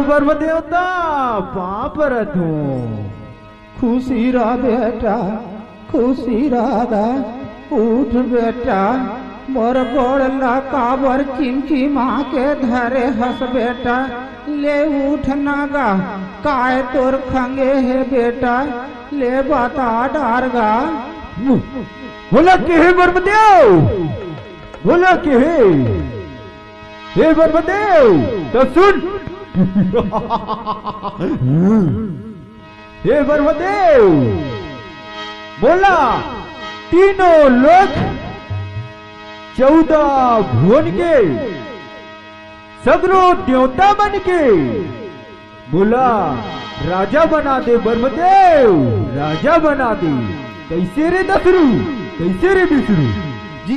ब्रह्म देवता पाप रथू खुशी रह बेटा खुशी रहा उठ बेटा मोर गोड़ लकाबर चिमची माँ के धरे हंस बेटा ले उठ नागा काय तोर खंगे है बेटा ले बता डारगा बोला के हे ब्रह्मदेव बोला के हे ब्रह्मदेव तो सुन हे ब्रह्मदेव बोला तीनों लोग 14 भुवन के सगरो देवता बन के बोला राजा बना दे ब्रह्मदेव राजा बना दे कैसे रे दसरू कैसे रे विष्णु